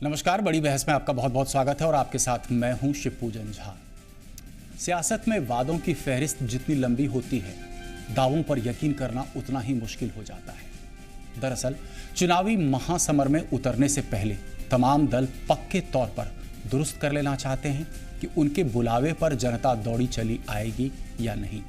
नमस्कार, बड़ी बहस में आपका बहुत बहुत स्वागत है और आपके साथ मैं हूं शिवपूजन झा। सियासत में वादों की फहरिस्त जितनी लंबी होती है, दावों पर यकीन करना उतना ही मुश्किल हो जाता है। दरअसल चुनावी महासमर में उतरने से पहले तमाम दल पक्के तौर पर दुरुस्त कर लेना चाहते हैं कि उनके बुलावे पर जनता दौड़ी चली आएगी या नहीं,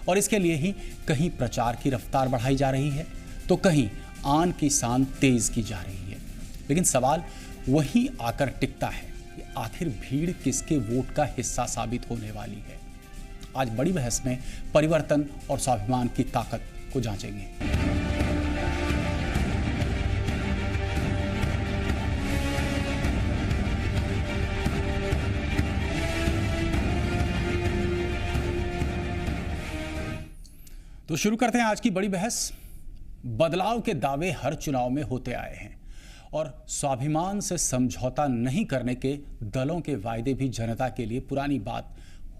और इसके लिए ही कहीं प्रचार की रफ्तार बढ़ाई जा रही है तो कहीं आन की शान तेज की जा रही है। लेकिन सवाल वहीं आकर टिकता है कि आखिर भीड़ किसके वोट का हिस्सा साबित होने वाली है। आज बड़ी बहस में परिवर्तन और स्वाभिमान की ताकत को जांचेंगे। तो शुरू करते हैं आज की बड़ी बहस। बदलाव के दावे हर चुनाव में होते आए हैं और स्वाभिमान से समझौता नहीं करने के दलों के वायदे भी जनता के लिए पुरानी बात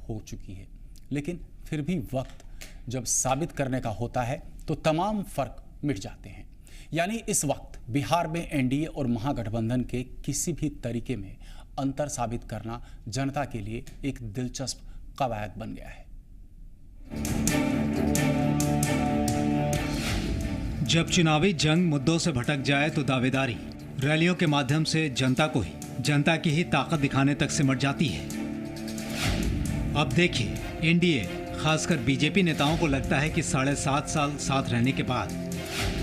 हो चुकी है। लेकिन फिर भी वक्त जब साबित करने का होता है तो तमाम फर्क मिट जाते हैं। यानी इस वक्त बिहार में एनडीए और महागठबंधन के किसी भी तरीके में अंतर साबित करना जनता के लिए एक दिलचस्प कवायद बन गया है। जब चुनावी जंग मुद्दों से भटक जाए तो दावेदारी रैलियों के माध्यम से जनता की ही ताकत दिखाने तक सिमट जाती है। अब देखिए, एनडीए खासकर बीजेपी नेताओं को लगता है कि 7.5 साल साथ रहने के बाद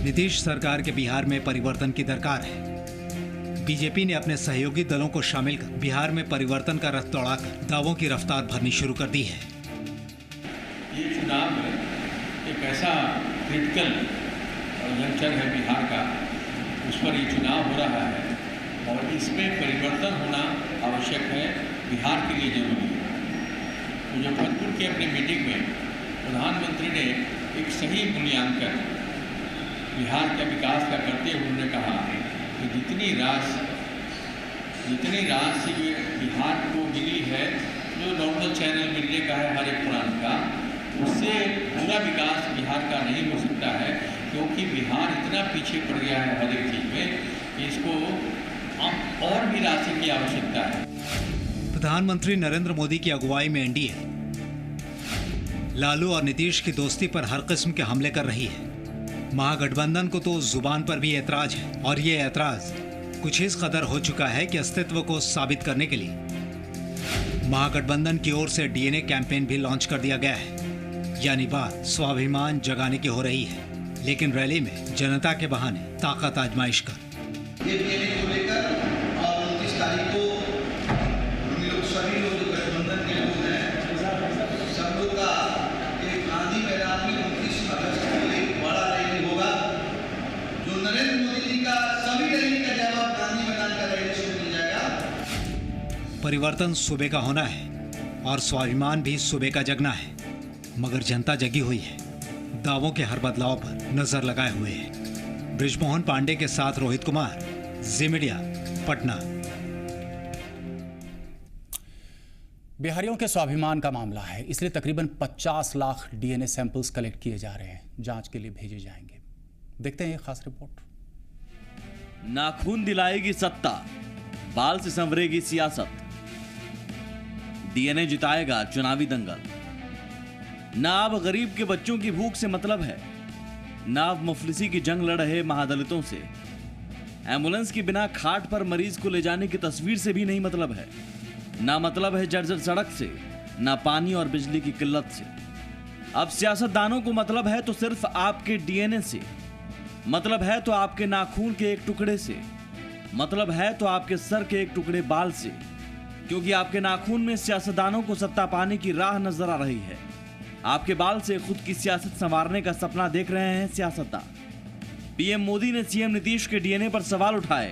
नीतीश सरकार के बिहार में परिवर्तन की दरकार है। बीजेपी ने अपने सहयोगी दलों को शामिल कर बिहार में परिवर्तन का रथ दौड़ाकर दावों की रफ्तार भरनी शुरू कर दी है। ये चुनाव एक ऐसा क्रिटिकल जंक्शन है बिहार का, उस पर ये चुनाव हो रहा है और इसमें परिवर्तन होना आवश्यक है, बिहार के लिए जरूरी है। मुजफ्फरपुर की अपनी मीटिंग में प्रधानमंत्री ने एक सही मूल्यांकन बिहार के विकास का करते हुए उन्होंने कहा कि जितनी राशि बिहार को मिली है, जो नॉर्मल चैनल मिलने का है हर एक प्रांत का, उससे पूरा विकास बिहार का नहीं हो सकता है, क्योंकि बिहार इतना पीछे पड़ गया है हर एक चीज में कि इसको और भी राशि की आवश्यकता है। प्रधानमंत्री नरेंद्र मोदी की अगुवाई में एनडीए लालू और नीतीश की दोस्ती पर हर किस्म के हमले कर रही है। महागठबंधन को तो जुबान पर भी ऐतराज है और ये ऐतराज कुछ इस कदर हो चुका है कि अस्तित्व को साबित करने के लिए महागठबंधन की ओर से डीएनए कैंपेन भी लॉन्च कर दिया गया है। यानी बात स्वाभिमान जगाने की हो रही है, लेकिन रैली में जनता के बहाने ताकत आजमाइश कर ये डीएनए को लेकर और 29 तारीख को हम लोग सभी लोग जो गठबंधन के लोग हैं, सब लोग का एक गांधी मैदान में 29 अगस्त को एक बड़ा रैली होगा, जो नरेंद्र मोदी जी का सभी रैली का जवाब गांधी मैदान का रैली से मिल जाएगा। परिवर्तन सूबे का होना है और स्वाभिमान भी सूबे का जगना है, मगर जनता जगी हुई है, दावों के हर बदलाव पर नजर लगाए हुए है। ब्रिजमोहन पांडे के साथ रोहित कुमार, जी मीडिया, पटना। बिहारियों के स्वाभिमान का मामला है, इसलिए तकरीबन 50 लाख डीएनए सैंपल्स कलेक्ट किए जा रहे हैं, जांच के लिए भेजे जाएंगे। देखते हैं ये खास रिपोर्ट। नाखून दिलाएगी सत्ता, बाल से संवरेगी सियासत, डीएनए जिताएगा चुनावी दंगल। ना अब गरीब के बच्चों की भूख से मतलब है, ना अब मुफलिसी की जंग लड़ रहे महादलितों से, एम्बुलेंस की बिना खाट पर मरीज को ले जाने की तस्वीर से भी नहीं मतलब है, ना मतलब है जर्जर सड़क से, ना पानी और बिजली की किल्लत से। अब सियासतदानों को मतलब है तो सिर्फ आपके डीएनए से, मतलब है तो आपके नाखून के एक टुकड़े से, मतलब है तो आपके सर के एक टुकड़े बाल से, क्योंकि आपके नाखून में सियासतदानों को सत्ता पाने की राह नजर आ रही है। आपके बाल से खुद की सियासत संवारने का सपना देख रहे हैं सियासतदान। पीएम मोदी ने सीएम नीतीश के डीएनए पर सवाल उठाए।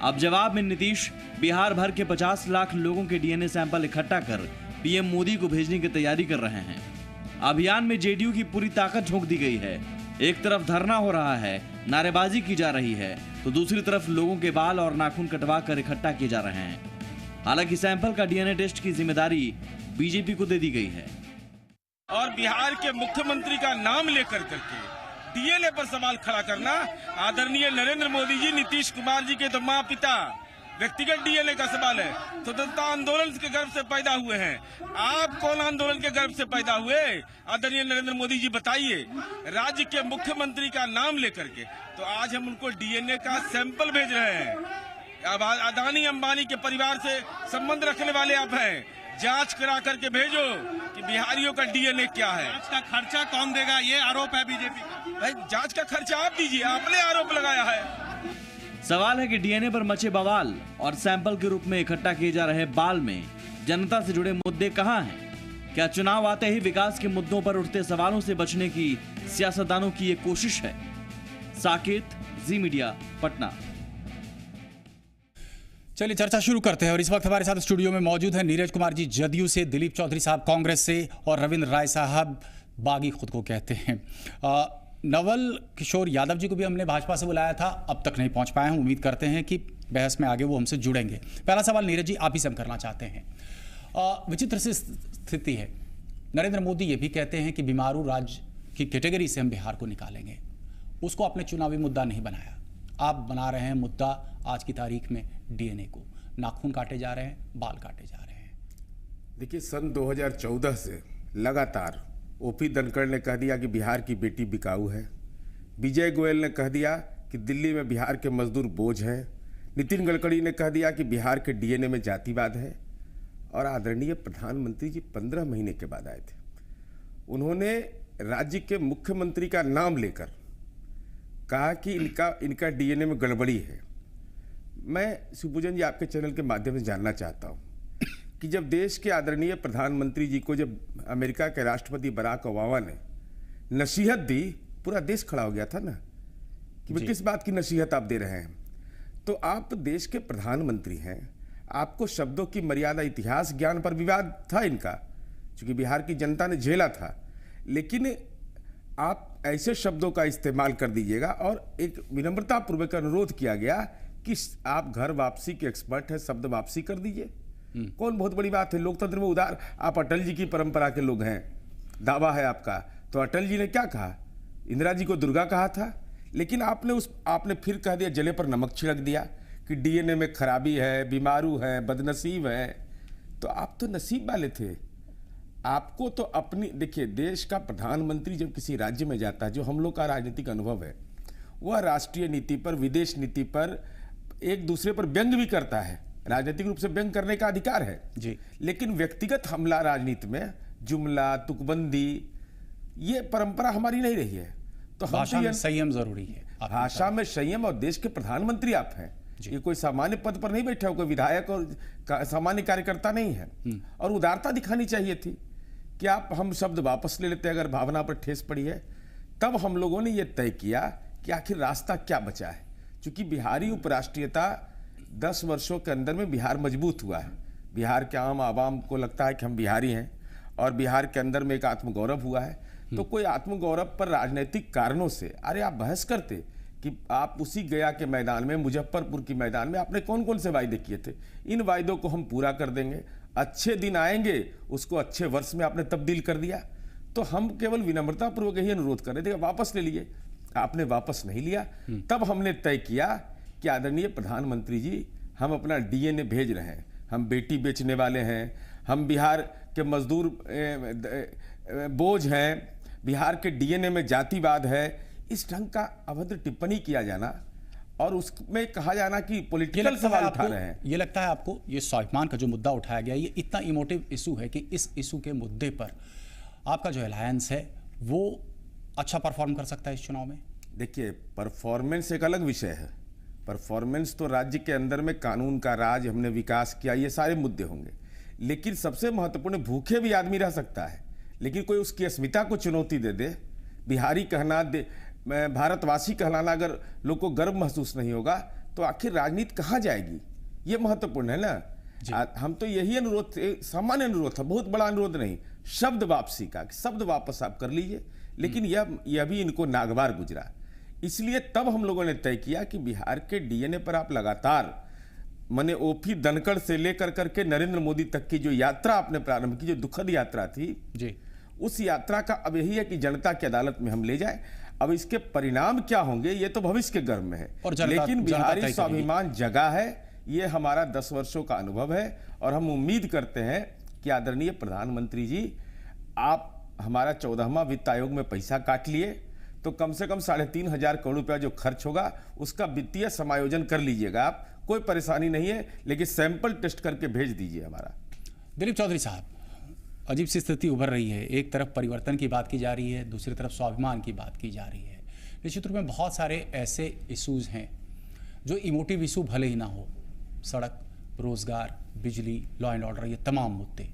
अब जवाब में नीतीश बिहार भर के 50 लाख लोगों के डीएनए सैंपल इकट्ठा कर पीएम मोदी को भेजने की तैयारी कर रहे हैं। अभियान में जेडीयू की पूरी ताकत झोंक दी गई है। एक तरफ धरना हो रहा है, नारेबाजी की जा रही है, तो दूसरी तरफ लोगों के बाल और नाखून कटवा कर इकट्ठा किए जा रहे हैं। हालांकि सैंपल का डीएनए टेस्ट की जिम्मेदारी बीजेपी को दे दी गई है। और बिहार के मुख्यमंत्री का नाम लेकर करके डीएनए पर सवाल खड़ा करना आदरणीय नरेंद्र मोदी जी, नीतीश कुमार जी के तो माँ पिता व्यक्तिगत डीएनए का सवाल है। स्वतंत्रता आंदोलन के गर्भ से पैदा हुए हैं। आप कौन आंदोलन के गर्भ से पैदा हुए? आदरणीय नरेंद्र मोदी जी बताइए। राज्य के मुख्यमंत्री का नाम लेकर के तो आज हम उनको डीएनए का सैंपल भेज रहे हैं। अब अदानी अंबानी के परिवार से संबंध रखने वाले आप हैं, जांच करा करके भेजो कि बिहारियों का डीएनए क्या है। जांच का खर्चा कौन देगा, ये आरोप है बीजेपी का। भाई जांच का खर्चा आप दीजिए, आपने आरोप लगाया है। सवाल है कि डीएनए पर मचे बवाल और सैंपल के रूप में इकट्ठा किए जा रहे बाल में जनता से जुड़े मुद्दे कहां हैं? क्या चुनाव आते ही विकास के मुद्दों पर उठते सवालों से बचने की सियासतदानों की ये कोशिश है? साकेत, जी मीडिया, पटना। चलिए चर्चा शुरू करते हैं और इस वक्त हमारे साथ स्टूडियो में मौजूद हैं नीरज कुमार जी जदयू से, दिलीप चौधरी साहब कांग्रेस से और रविंद्र राय साहब बागी खुद को कहते हैं। नवल किशोर यादव जी को भी हमने भाजपा से बुलाया था, अब तक नहीं पहुंच पाए हैं। उम्मीद करते हैं कि बहस में आगे वो हमसे जुड़ेंगे। पहला सवाल नीरज जी आप ही से हम करना चाहते हैं। विचित्र सी स्थिति है, नरेंद्र मोदी ये भी कहते हैं कि बीमारू राज्य की कैटेगरी से हम बिहार को निकालेंगे। उसको आपने चुनावी मुद्दा नहीं बनाया, आप बना रहे हैं मुद्दा आज की तारीख में डीएनए को। नाखून काटे जा रहे हैं, बाल काटे जा रहे हैं। देखिए, सन 2014 से लगातार ओपी धनखड़ ने कह दिया कि बिहार की बेटी बिकाऊ है, विजय गोयल ने कह दिया कि दिल्ली में बिहार के मजदूर बोझ हैं, नितिन गडकरी ने कह दिया कि बिहार के डीएनए में जातिवाद है, और आदरणीय प्रधानमंत्री जी 15 महीने के बाद आए थे। उन्होंने राज्य के मुख्यमंत्री का नाम लेकर कहा कि इनका डीएनए में गड़बड़ी है। मैं शिवपूजन जी आपके चैनल के माध्यम से जानना चाहता हूँ कि जब देश के आदरणीय प्रधानमंत्री जी को जब अमेरिका के राष्ट्रपति बराक ओबामा ने नसीहत दी, पूरा देश खड़ा हो गया था ना कि भाई किस बात की नसीहत आप दे रहे हैं। तो आप देश के प्रधानमंत्री हैं, आपको शब्दों की मर्यादा, इतिहास ज्ञान पर विवाद था इनका, क्योंकि बिहार की जनता ने झेला था, लेकिन आप ऐसे शब्दों का इस्तेमाल कर दीजिएगा। और एक विनम्रतापूर्वक अनुरोध किया गया कि आप घर वापसी के एक्सपर्ट हैं, शब्द वापसी कर दीजिए। कौन बहुत बड़ी बात है, लोकतंत्र में उदार, आप अटल जी की परंपरा के लोग हैं, दावा है आपका। तो अटल जी ने क्या कहा, इंदिरा जी को दुर्गा कहा था, लेकिन आपने फिर कह दिया, जले पर नमक छिड़क दिया कि डीएनए में खराबी है, बीमारू है, बदनसीब है। तो आप तो नसीब वाले थे। आपको तो अपनी, देखिए, देश का प्रधानमंत्री जब किसी राज्य में जाता है, जो हम लोग का राजनीतिक अनुभव है, वह राष्ट्रीय नीति पर, विदेश नीति पर, एक दूसरे पर व्यंग भी करता है। राजनीतिक रूप से व्यंग करने का अधिकार है जी, लेकिन व्यक्तिगत हमला राजनीति में, जुमला, तुकबंदी, ये परंपरा हमारी नहीं रही है। तो भाषा में संयम जरूरी है, भाषा में संयम। और देश के प्रधानमंत्री आप हैं, ये कोई सामान्य पद पर नहीं बैठा हो, कोई विधायक और सामान्य कार्यकर्ता नहीं है। और उदारता दिखानी चाहिए थी कि आप, हम शब्द वापस ले लेते अगर भावना पर ठेस पड़ी है। तब हम लोगों ने यह तय किया कि आखिर रास्ता क्या बचा है, क्योंकि बिहारी उपराष्ट्रीयता 10 वर्षों के अंदर में बिहार मजबूत हुआ है। बिहार के आम आवाम को लगता है कि हम बिहारी हैं, और बिहार के अंदर में एक आत्मगौरव हुआ है। तो कोई आत्मगौरव पर राजनीतिक कारणों से, अरे आप बहस करते कि आप उसी गया के मैदान में, मुजफ्फरपुर की मैदान में आपने कौन कौन से वायदे किए थे, इन वायदों को हम पूरा कर देंगे, अच्छे दिन आएंगे, उसको अच्छे वर्ष में आपने तब्दील कर दिया। तो हम केवल विनम्रतापूर्वक ही अनुरोध कर रहे थे, वापस ले लीजिए। आपने वापस नहीं लिया। तब हमने तय किया कि आदरणीय प्रधानमंत्री जी, हम अपना डीएनए भेज रहे हैं, हम बेटी बेचने वाले हैं, हम बिहार के मजदूर बोझ हैं, बिहार के डीएनए में जातिवाद है। इस ढंग का अभद्र टिप्पणी किया जाना और उसमें कहा जाना कि पॉलिटिकल सवाल उठा रहे हैं। ये लगता है आपको, ये स्वाभिमान का जो मुद्दा उठाया गया, ये इतना इमोटिव इशू है कि इस इशू के मुद्दे पर आपका जो अलायंस है वो अच्छा परफॉर्म कर सकता है इस चुनाव में? देखिए, परफॉर्मेंस एक अलग विषय है। परफॉर्मेंस तो राज्य के अंदर में कानून का राज, हमने विकास किया, ये सारे मुद्दे होंगे। लेकिन सबसे महत्वपूर्ण, भूखे भी आदमी रह सकता है, लेकिन कोई उसकी अस्मिता को चुनौती दे दे, बिहारी कहना, भारतवासी कहलाना अगर लोग को गर्व महसूस नहीं होगा, तो आखिर राजनीति कहाँ जाएगी? ये महत्वपूर्ण है ना। हम तो यही अनुरोध, सामान्य अनुरोध था, बहुत बड़ा अनुरोध नहीं, शब्द वापसी का, शब्द वापस आप कर लीजिए। लेकिन यह भी इनको नागवार गुजरा। इसलिए तब हम लोगों ने तय किया कि बिहार के डीएनए पर आप लगातार, मैंने ओपी धनखड़ से लेकर करके नरेंद्र मोदी तक की जो यात्रा आपने प्रारंभ की, जो दुखद यात्रा थी जी, उस यात्रा का अब यही है कि जनता की अदालत में हम ले जाए। अब इसके परिणाम क्या होंगे ये तो भविष्य के गर्भ में है, लेकिन बिहारी स्वाभिमान जगा है, ये हमारा 10 वर्षों का अनुभव है और हम उम्मीद करते हैं कि आदरणीय प्रधानमंत्री जी, आप हमारा 14वां वित्त आयोग में पैसा काट लिए तो कम से कम 3,500 करोड़ रुपया जो खर्च होगा उसका वित्तीय समायोजन कर लीजिएगा आप, कोई परेशानी नहीं है, लेकिन सैंपल टेस्ट करके भेज दीजिए हमारा। दिलीप चौधरी साहब, अजीब सी स्थिति उभर रही है। एक तरफ परिवर्तन की बात की जा रही है, दूसरी तरफ स्वाभिमान की बात की जा रही है। निश्चित रूप में बहुत सारे ऐसे इशूज़ हैं जो इमोटिव इशू भले ही ना हो, सड़क, रोजगार, बिजली, लॉ एंड ऑर्डर, ये तमाम मुद्दे।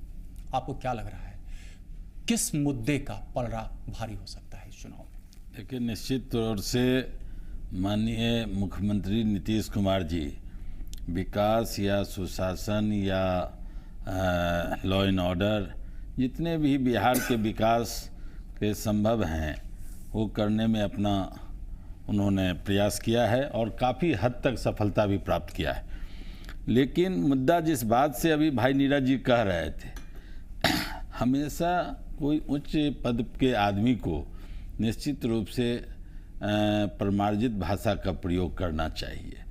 आपको क्या लग रहा है किस मुद्दे का पलड़ा भारी हो सकता है इस चुनाव में? देखिए, निश्चित तौर से माननीय मुख्यमंत्री नीतीश कुमार जी विकास या सुशासन या लॉ एंड ऑर्डर, जितने भी बिहार के विकास के संभव हैं वो करने में अपना उन्होंने प्रयास किया है और काफ़ी हद तक सफलता भी प्राप्त किया है। लेकिन मुद्दा जिस बात से अभी भाई नीरज जी कह रहे थे, हमेशा कोई उच्च पद के आदमी को निश्चित रूप से प्रमार्जित भाषा का प्रयोग करना चाहिए।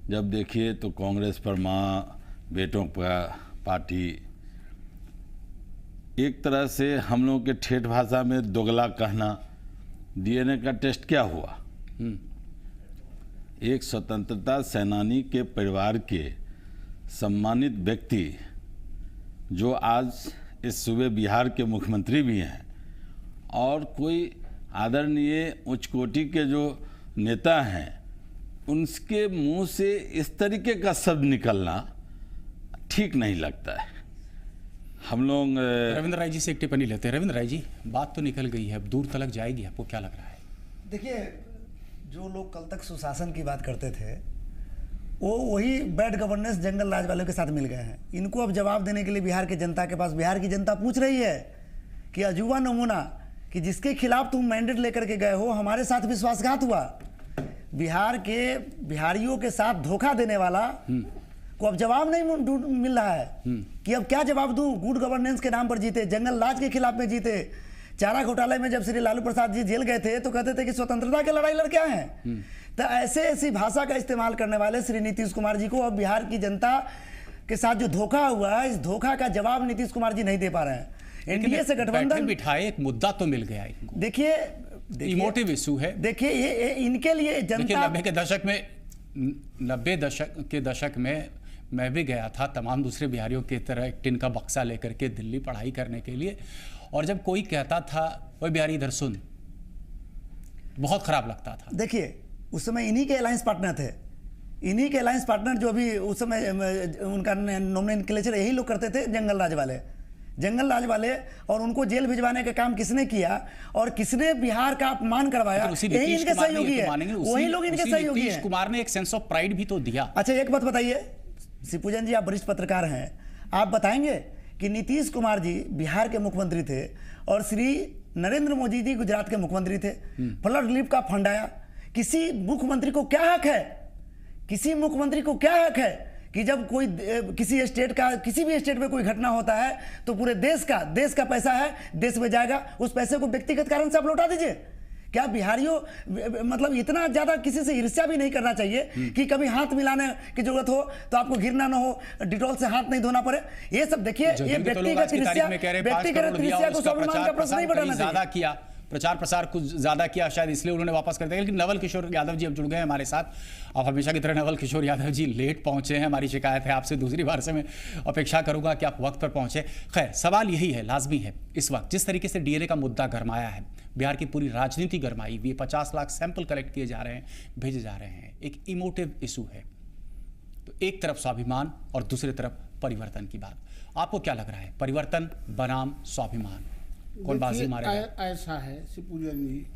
जब देखिए तो कांग्रेस पर माँ बेटों का पार्टी, एक तरह से हम लोगों के ठेठ भाषा में दोगला कहना। डीएनए का टेस्ट क्या हुआ? एक स्वतंत्रता सेनानी के परिवार के सम्मानित व्यक्ति जो आज इस सूबे बिहार के मुख्यमंत्री भी हैं और कोई आदरणीय उच्च कोटि के जो नेता हैं, उनके मुंह से इस तरीके का शब्द निकलना ठीक नहीं लगता है। हम लोग रविंद्र राय जी से एक टिप्पणी लेते हैं। रविंद्र राय जी, बात तो निकल गई है, अब दूर तलक जाएगी, आपको क्या लग रहा है? देखिए, जो लोग कल तक सुशासन की बात करते थे वो वही बैड गवर्नेंस जंगल राज वालों के साथ मिल गए हैं। इनको अब जवाब देने के लिए बिहार की जनता के पास, बिहार की जनता पूछ रही है कि अजूबा नमूना कि जिसके खिलाफ तुम मैंडेट लेकर के गए हो, हमारे साथ विश्वासघात हुआ, बिहार के बिहारियों के साथ धोखा देने वाला को अब जवाब नहीं मिल रहा है कि अब क्या जवाब दूं। गुड गवर्नेंस के नाम पर जीते, जंगल राज के खिलाफ में जीते। चारा घोटाले में जब श्री लालू प्रसाद जी जेल गए थे तो कहते थे कि स्वतंत्रता की लड़ाई लड़ क्या है। तो ऐसी भाषा का इस्तेमाल करने वाले श्री नीतीश कुमार जी को अब बिहार की जनता के साथ जो धोखा हुआ है, इस धोखा का जवाब नीतीश कुमार जी नहीं दे पा रहे हैं। एनडीए से गठबंधन बिठाए, एक मुद्दा तो मिल गया इनको। देखिए, इमोटिव इशू है। देखिए, ये इनके लिए जनता 90 के दशक में मैं भी गया था तमाम दूसरे बिहारियों की तरह एक टिन का बक्सा लेकर के दिल्ली पढ़ाई करने के लिए, और जब कोई कहता था ओए बिहारी इधर सुन, बहुत खराब लगता था। देखिए, उस समय इन्हीं के अलायंस पार्टनर थे, इन्हीं के अलायंस पार्टनर जो भी उस समय उनका नॉमिनेचर यही लोग करते थे, जंगल राज वाले। और उनको जेल भिजवाने का काम किसने किया और किसने बिहार का अपमान करवाया, यही इनके सहयोगी है, वही लोग इनके सहयोगी हैं। नीतीश कुमार ने एक सेंस ऑफ प्राइड भी तो दिया। अच्छा, एक बात बताइए शिवपूजन जी, आप वरिष्ठ पत्रकार हैं, आप बताएंगे कि नीतीश कुमार जी बिहार के मुख्यमंत्री थे और श्री नरेंद्र मोदी जी गुजरात के मुख्यमंत्री थे। फ्लड रिलीफ का फंड आया, किसी मुख्यमंत्री को क्या हक है, किसी मुख्यमंत्री को क्या हक है कि जब कोई किसी स्टेट का, किसी भी स्टेट में कोई घटना होता है तो पूरे देश का पैसा है, देश में जाएगा, उस पैसे को व्यक्तिगत कारण से आप लौटा दीजिए। क्या बिहारियों, मतलब इतना ज्यादा किसी से ईर्ष्या भी नहीं करना चाहिए कि कभी हाथ मिलाने की जरूरत हो तो आपको घिरना ना हो, डिटॉल से हाथ नहीं धोना पड़े। ये सब देखिए, ये व्यक्तिगत ईर्ष्या को स्वाभिमान का प्रश्न नहीं बढ़ाना चाहिए। प्रचार प्रसार कुछ ज्यादा किया, शायद इसलिए उन्होंने वापस कर दिया। लेकिन नवल किशोर यादव जी अब जुड़ गए हैं हमारे साथ। अब हमेशा की तरह नवल किशोर यादव जी लेट पहुंचे हैं, हमारी शिकायत है आपसे, दूसरी बार से मैं अपेक्षा करूंगा कि आप वक्त पर पहुंचे। खैर, सवाल यही है, लाजमी है, इस वक्त जिस तरीके से डीएनए का मुद्दा गरमाया है, बिहार की पूरी राजनीति गरमाई हुई, 50 लाख सैंपल कलेक्ट किए जा रहे हैं, भेजे जा रहे हैं, एक इमोटिव इशू है। तो एक तरफ स्वाभिमान और दूसरी तरफ परिवर्तन की बात। आपको क्या लग रहा है, परिवर्तन बनाम स्वाभिमान, कौन बाजी मारेगा? ऐसा है शिवपूजन जी,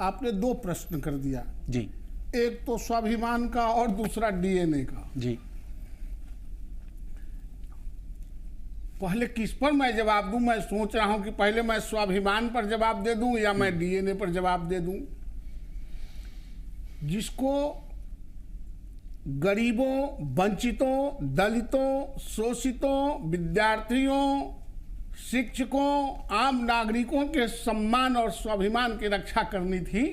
आपने दो प्रश्न कर दिया जी, एक तो स्वाभिमान का और दूसरा डीएनए का जी। पहले किस पर मैं जवाब दूं? मैं सोच रहा हूं कि पहले मैं स्वाभिमान पर जवाब दे दूं या मैं डीएनए पर जवाब दे दूं। जिसको गरीबों, वंचितों, दलितों, शोषितों, विद्यार्थियों, शिक्षकों, आम नागरिकों के सम्मान और स्वाभिमान की रक्षा करनी थी,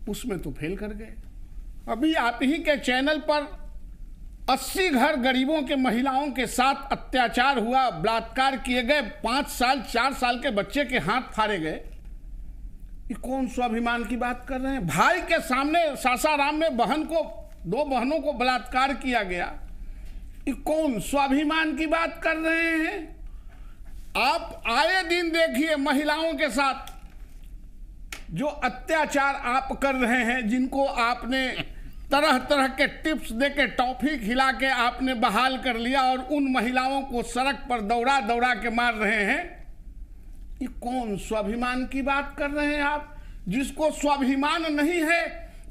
उसमें तो फेल कर गए। अभी आप ही के चैनल पर 80 घर गरीबों के महिलाओं के साथ अत्याचार हुआ, बलात्कार किए गए, 5 साल 4 साल के बच्चे के हाथ फाड़े गए। ये कौन स्वाभिमान की बात कर रहे हैं? भाई के सामने सासाराम में 2 बहनों को बलात्कार किया गया। ये कौन स्वाभिमान की बात कर रहे हैं? आप आए दिन देखिए महिलाओं के साथ जो अत्याचार आप कर रहे हैं, जिनको आपने तरह तरह के टिप्स देके टॉफी खिला के आपने बहाल कर लिया और उन महिलाओं को सड़क पर दौड़ा दौड़ा के मार रहे हैं। ये कौन स्वाभिमान की बात कर रहे हैं आप? जिसको स्वाभिमान नहीं है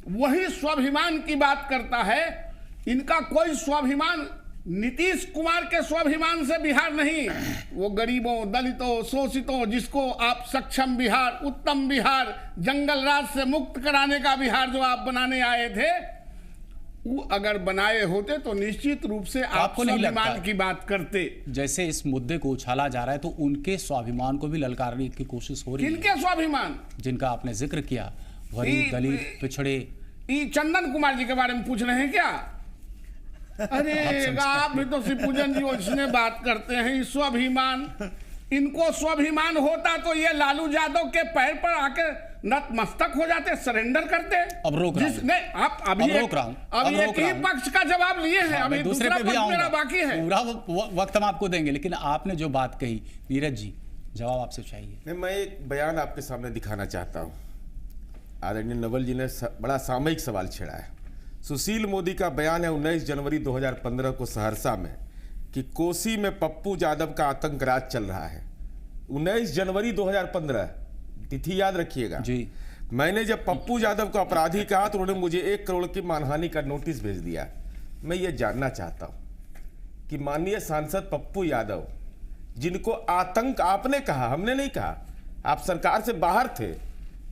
वही स्वाभिमान की बात करता है। इनका कोई स्वाभिमान नीतीश कुमार के स्वाभिमान से बिहार नहीं, वो गरीबों, दलितों, शोषितों, जिसको आप सक्षम बिहार, उत्तम बिहार, जंगल राज से मुक्त कराने का बिहार जो आप बनाने आए थे, वो अगर बनाए होते तो निश्चित रूप से आप स्वाभिमान की बात करते। जैसे इस मुद्दे को उछाला जा रहा है तो उनके स्वाभिमान को भी ललकारने की कोशिश हो रही है। किनके स्वाभिमान? जिनका आपने जिक्र किया, गरीब, दलित, पिछड़े। चंदन कुमार जी के बारे में पूछ रहे हैं क्या? अरे आप भी तो शिवपूजन जी इसने बात करते हैं स्वाभिमान। इनको स्वाभिमान होता तो ये लालू यादव के पैर पर आके नतमस्तक हो जाते, सरेंडर करते। अब रोक रहा हूं। आप अभी एक ही पक्ष का जवाब लिए हैं, अभी दूसरा पक्ष मेरा बाकी है। पूरा वक्त हम आपको देंगे, लेकिन आपने जो बात कही, नीरज जी जवाब आपसे चाहिए। मैं एक बयान आपके सामने दिखाना चाहता हूँ। आदरणीय नवल जी ने बड़ा सामयिक सवाल छेड़ा है। सुशील मोदी का बयान है 19 जनवरी 2015 को सहरसा में कि कोसी में पप्पू यादव का आतंक राज चल रहा है। 19 जनवरी 2015, तिथि याद रखिएगा जी। मैंने जब पप्पू यादव को अपराधी कहा तो उन्होंने मुझे 1 करोड़ की मानहानि का नोटिस भेज दिया। मैं ये जानना चाहता हूं कि माननीय सांसद पप्पू यादव, जिनको आतंक आपने कहा, हमने नहीं कहा, आप सरकार से बाहर थे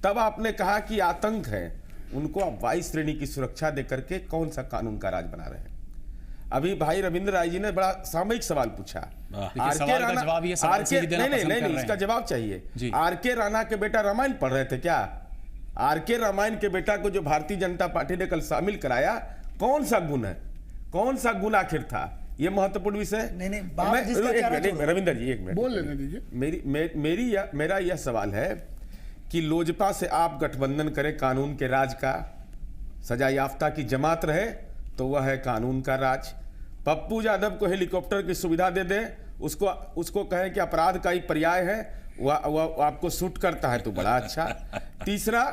तब आपने कहा कि आतंक है, उनको आप 22 श्रेणी की सुरक्षा देकर के कौन सा कानून का राज बना रहे हैं? अभी भाई रविंद्र राय जी ने बड़ा सामयिक सवाल पूछा। आरके राणा, नहीं, इसका जवाब चाहिए। आरके राणा के बेटा रामायण पढ़ रहे थे क्या? आरके रामायण के बेटा को जो भारतीय जनता पार्टी ने कल शामिल कराया, कौन सा गुण है, कौन सा गुण आखिर था? ये महत्वपूर्ण विषय। रविंद्र जी एक मिनट बोल लेने दीजिए। मेरा यह सवाल है कि लोजपा से आप गठबंधन करें, कानून के राज का, सजा याफ्ता की जमात रहे तो वह है कानून का राज। पप्पू यादव को हेलीकॉप्टर की सुविधा दे दें, उसको कहें कि अपराध का ही पर्याय है, वह आपको सूट करता है तो बड़ा अच्छा। तीसरा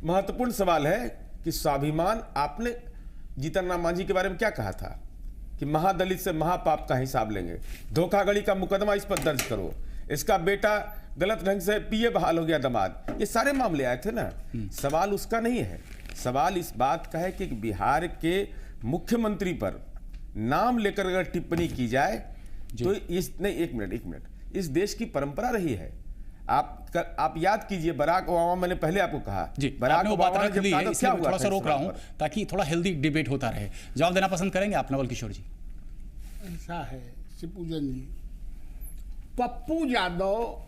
महत्वपूर्ण सवाल है कि स्वाभिमान, आपने जीतन राम मांझी के बारे में क्या कहा था कि महादलित से महापाप का हिसाब लेंगे, धोखाधड़ी का मुकदमा इस पर दर्ज करो, इसका बेटा गलत ढंग से पीए बहाल हो गया दामाद, ये सारे मामले आए थे ना। सवाल उसका नहीं है, सवाल इस बात का है कि बिहार के मुख्यमंत्री पर नाम लेकर अगर टिप्पणी की जाए तो एक मिनट, इस देश की परंपरा रही है। आप याद कीजिए बराक ओबामा, मैंने पहले आपको कहा, बराक ओबामा ने जब कहा था क्या हुआ? थोड़ा सा रोक रहा हूं ताकि थोड़ा हेल्दी डिबेट होता रहे। जवाब देना पसंद करेंगे आप नवल किशोर जी? ऐसा है शिवपूजन जी, पप्पू यादव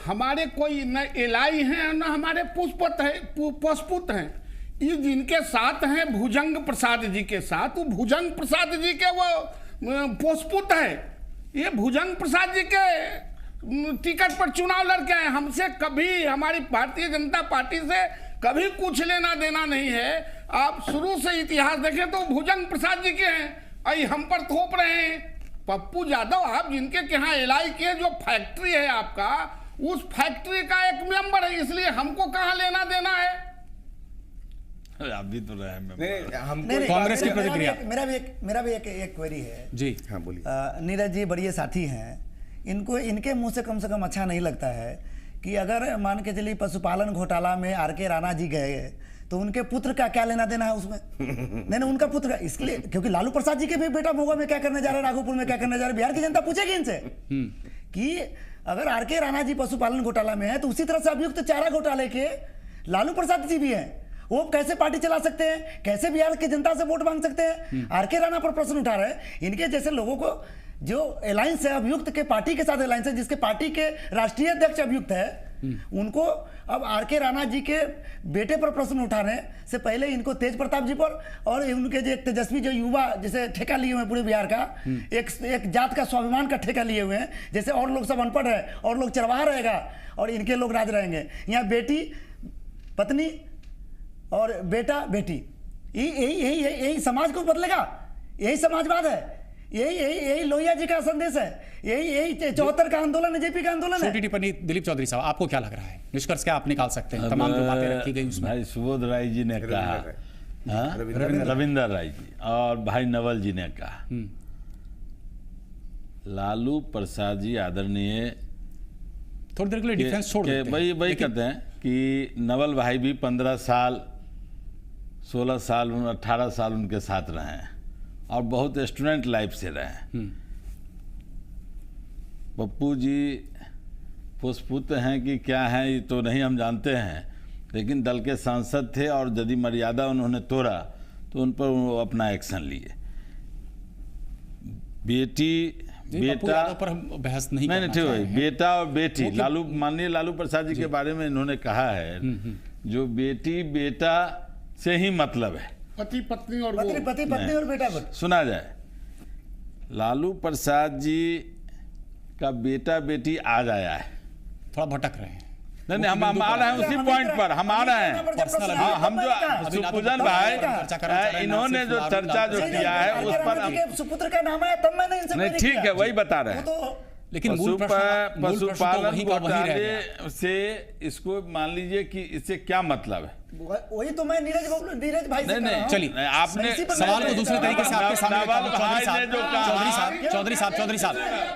हमारे कोई न एलाई हैं न हमारे पुष्पुत हैं। ये जिनके साथ हैं भुजंग प्रसाद जी के साथ, वो भुजंग प्रसाद जी के वो पुष्पुत है। ये भुजंग प्रसाद जी के टिकट पर चुनाव लड़के आए। हमसे कभी, हमारी भारतीय जनता पार्टी से कभी कुछ लेना देना नहीं है। आप शुरू से इतिहास देखें तो भुजंग प्रसाद जी के हैं, आई हम पर थोप रहे हैं। पप्पू यादव, आप जिनके यहाँ एलाई के जो फैक्ट्री है आपका, उस फैक्ट्री का एक मेंबर है, इसलिए हमको कहाँ लेना देना है? आप भी तो रहे कांग्रेस की प्रतिक्रिया। मेरा भी एक क्वेरी है जी। हाँ बोलिए। नीरज जी बड़े साथी हैं, इनके मुंह से कम अच्छा नहीं लगता है कि अगर मान के चलिए पशुपालन घोटाला में आरके राणा जी गए तो उनके पुत्र का क्या लेना देना है उसमें? नहीं, उनका पुत्र का, इसलिए क्योंकि लालू प्रसाद जी के भी बेटा मोगा में क्या करने जा रहे हैं, राघोपुर में क्या करने जा रहे हैं, बिहार की जनता पूछेगी इनसे कि अगर आरके राणा जी पशुपालन घोटाला में है तो उसी तरह से अभियुक्त चारा घोटाले के लालू प्रसाद जी भी हैं। वो कैसे पार्टी चला सकते हैं, कैसे बिहार की जनता से वोट मांग सकते हैं? आरके राणा पर प्रश्न उठा रहे हैं। इनके जैसे लोगों को जो अलायंस है अभियुक्त के पार्टी के साथ अलायंस है, जिसके पार्टी के राष्ट्रीय अध्यक्ष अभियुक्त है, उनको अब आर.के. राणा जी के बेटे पर प्रश्न उठाने से पहले इनको तेज प्रताप जी पर और उनके जो एक तेजस्वी जो युवा जैसे ठेका लिए हुए हैं पूरे बिहार का, एक जात का स्वाभिमान का ठेका लिए हुए हैं, जैसे और लोग सब अनपढ़ है और लोग चरवाहा रहेगा और इनके लोग राज रहेंगे। यहाँ बेटी पत्नी और बेटा बेटी, यही समाज को बदलेगा, यही समाजवाद है, यही लोहिया जी का संदेश है, यही 74 का आंदोलन है, जेपी का आंदोलन है। छोटी टिप्पणी दिलीप चौधरी साहब, आपको क्या लग रहा है, निष्कर्ष क्या आप निकाल सकते हैं तमाम जो बातें रखी गई उसमें? भाई सुबोध राय जी ने कहा, रविंदर राय जी और भाई नवल जी ने कहा, लालू प्रसाद जी आदरणीय थोड़ी देर के लिए डिफेंस छोड़ देते हैं, वही कहते हैं कि नवल भाई भी 15 साल 16 साल 18 साल उनके साथ रहे हैं और बहुत स्टूडेंट लाइफ से रहे हैं। पप्पू जी पुष्पुत्र हैं कि क्या हैं ये तो नहीं हम जानते हैं, लेकिन दल के सांसद थे और यदि मर्यादा उन्होंने तोड़ा तो उन पर वो अपना एक्शन लिए। बेटा पर हम बहस नहीं ठीक है, बेटा और बेटी, माननीय लालू प्रसाद जी के बारे में इन्होंने कहा है जो बेटी बेटा से ही मतलब है, पति पत्नी और बेटा पर सुना जाए। लालू प्रसाद जी का बेटा बेटी आज आया है, थोड़ा भटक रहे हैं। नहीं हम आ रहे हैं उसी पॉइंट पर, हम आ रहे हैं। हम जो सुपूजन भाई इन्होंने जो चर्चा जो किया है उस पर सुपुत्र का नाम है, तब मैंने इनसे नहीं, ठीक है वही बता रहे हैं। लेकिन पशुपालन से इसको मान लीजिए कि इससे क्या मतलब है, वही तो मैं नीरज भाई से नहीं चलिए आपने सवाल को दूसरे तरीके से आपके सामने चौधरी साहब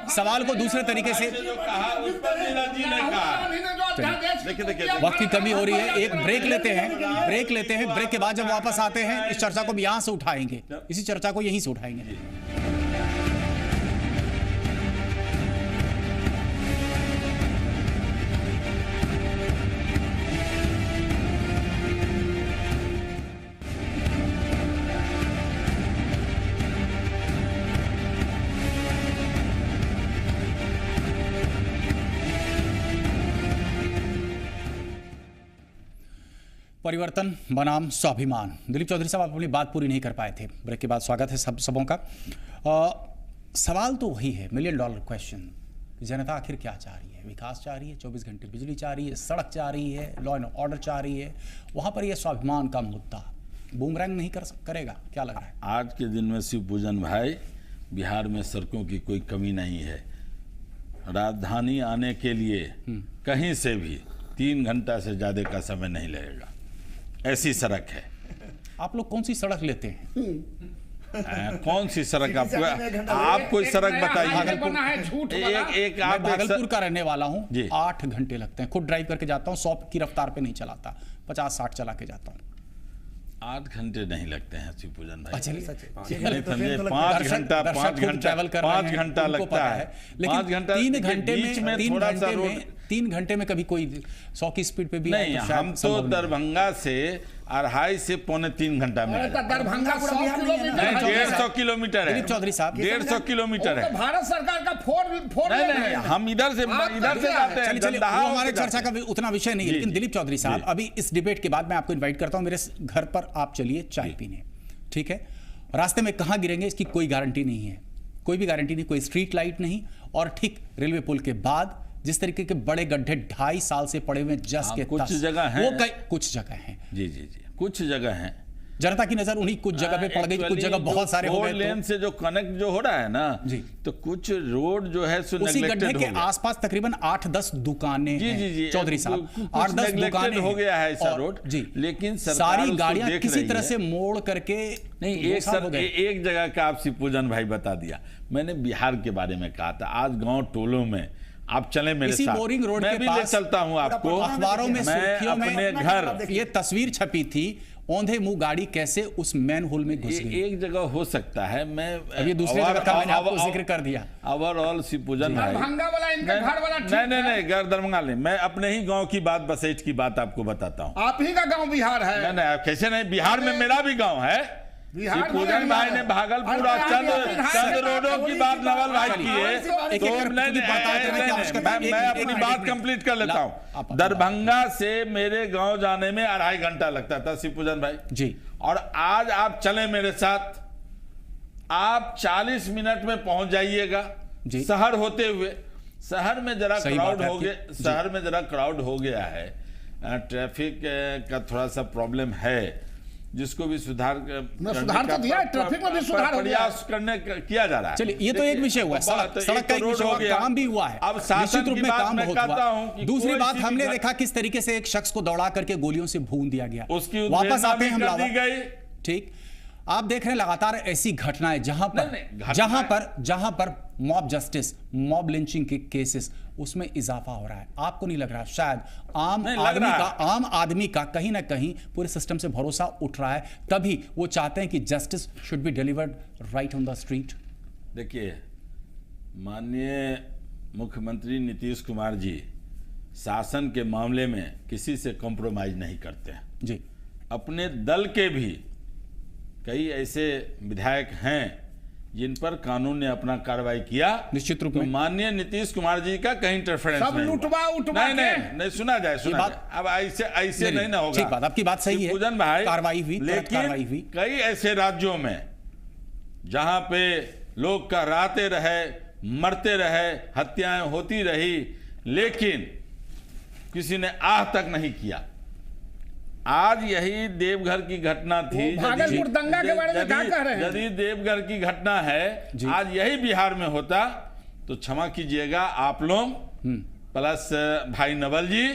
सवाल को दूसरे तरीके से वक्त की कमी हो रही है, एक ब्रेक लेते हैं, ब्रेक के बाद जब वापस आते हैं इस चर्चा को भी यहां से उठाएंगे, इसी चर्चा को यहीं से उठाएंगे। परिवर्तन बनाम स्वाभिमान। दिलीप चौधरी साहब आप अपनी बात पूरी नहीं कर पाए थे, ब्रेक के बाद स्वागत है सबों का। सवाल तो वही है, $1 मिलियन क्वेश्चन, जनता आखिर क्या चाह रही है? विकास चाह रही है, 24 घंटे बिजली चाह रही है, सड़क चाह रही है, लॉ एंड ऑर्डर चाह रही है, वहां पर यह स्वाभिमान का मुद्दा बूमरैंग नहीं करेगा, क्या लग रहा है? आज के दिन में शिव पूजन भाई, बिहार में सड़कों की कोई कमी नहीं है। राजधानी आने के लिए कहीं से भी 3 घंटा से ज्यादा का समय नहीं लगेगा, ऐसी सड़क है। आप लोग कौन सी सड़क लेते हैं? कौन सी सड़क आप कोई सड़क बताइए। एक आप भागलपुर का रहने वाला हूं, 8 घंटे लगते हैं, खुद ड्राइव करके जाता हूं, 100 की रफ्तार पे नहीं चलाता, 50-60 चला के जाता हूं। 8 घंटे नहीं लगते हैं शिव पूजन भाई, 5 घंटा लगता है, लेकिन 3 घंटे में कभी कोई 100 की स्पीड पे भी नहीं। हम तो दरभंगा से 2.5 से 3 घंटा में, दरभंगा 150 किलोमीटर है। चौधरी साहब 150 किलोमीटर है, भारत सरकार का 4 नहीं, हम इधर से जाते हैं। चलिए हमारे चर्चा का उतना विषय नहीं है, लेकिन दिलीप चौधरी साहब अभी इस डिबेट के बाद मैं आपको इन्वाइट करता हूं मेरे घर पर, आप चलिए चाय पीने, ठीक है? रास्ते में कहां गिरेंगे इसकी कोई गारंटी नहीं है, कोई भी गारंटी नहीं, कोई स्ट्रीट लाइट नहीं, और ठीक रेलवे पुल के बाद जिस तरीके के बड़े गड्ढे 2.5 साल से पड़े हुए जस के कुछ जगह हैं, वो कुछ जगह हैं, जी कुछ जगह हैं। जनता की नजर उन्हीं कुछ जगह पे पड़ गई, कुछ जगह बहुत सारे हो गए। लेन से जो कनेक्ट जो हो रहा है ना जी, तो कुछ रोड जो है उसी गड्ढे के आसपास तकरीबन 8-10 दुकानें हैं। चौधरी साहब 8-10 दुकानें हो गया है ऐसा रोड जी, लेकिन सारी गाड़ियां किसी तरह से मोड़ करके नहीं। एक जगह का आप शिवपूजन भाई बता दिया, मैंने बिहार के बारे में कहा था। आज गाँव टोलों में आप चले मेरे साथ, बोरिंग रोड मैं के भी पास ले चलता हूं आपको। अखबारों में सुर्खियों में अपने घर ये तस्वीर छपी थी, औंधे मुंह गाड़ी कैसे उस मैन होल में घुस गई। एक जगह हो सकता है, मैं अभी दूसरी जगह का मैंने आपको जिक्र कर दिया। ओवरऑल शिवपूजन भाई, नहीं घर दरभंगा नहीं, मैं अपने ही गांव की बात, बसेट की बात आपको बताता हूँ। आप ही का गांव बिहार है? नहीं कैसे नहीं, बिहार में मेरा भी गांव है, पूजन भाई ने भागलपुर और चंद रोडों की बात नवल भाई की है, तो मैं अपनी बात कंप्लीट कर लेता हूँ। दरभंगा से मेरे गांव जाने में 2.5 घंटा लगता था शिवपूजन भाई जी, और आज आप चले मेरे साथ, आप 40 मिनट में पहुंच जाइएगा शहर होते हुए। शहर में जरा क्राउड हो गया, शहर में जरा क्राउड हो गया है, ट्रैफिक का थोड़ा सा प्रॉब्लम है, जिसको भी सुधार तो दिया, ट्रैफिक में भी सुधार हो गया, प्रयास करने किया जा रहा है। चलिए, ये तो एक विषय हुआ, सड़क का एक विषय हुआ, काम भी हुआ है, अब शासन रूप की में बात काम मैं बहुत कहता हुआ। हूं कि दूसरी कोई बात, सी हमने भी देखा किस तरीके से एक शख्स को दौड़ा करके गोलियों से भून दिया गया। उसकी वापस आते हैं हम कर दी गई। ठीक, आप देख रहे हैं लगातार ऐसी घटनाएं जहां पर मॉब जस्टिस, मॉब लिंचिंग के केसेस, उसमें इजाफा हो रहा है। आपको नहीं लग रहा शायद आम आदमी का कहीं ना कहीं पूरे सिस्टम से भरोसा उठ रहा है, तभी वो चाहते हैं कि justice should be delivered right on the street? देखिए, माननीय मुख्यमंत्री नीतीश कुमार जी शासन के मामले में किसी से कॉम्प्रोमाइज नहीं करते हैं जी। अपने दल के भी कई ऐसे विधायक हैं जिन पर कानून ने अपना कार्रवाई किया, निश्चित रूप में माननीय नीतीश कुमार जी का कहीं इंटरफेरेंस नहीं लुटवा नहीं सुना जाए अब ऐसे नहीं ना होगा। ठीक बात, आपकी बात सही है, पूजन भाई, कार्रवाई हुई, लेकिन कई ऐसे राज्यों में जहां पे लोग कहराते रहे, मरते रहे, हत्याएं होती रही, लेकिन किसी ने आह तक नहीं किया। आज यही देवघर की घटना थी, भागलपुर दंगा के बारे में क्या कह रहे हैं? यदि देवघर की घटना है, आज यही बिहार में होता तो क्षमा कीजिएगा आप लोग प्लस भाई नवल जी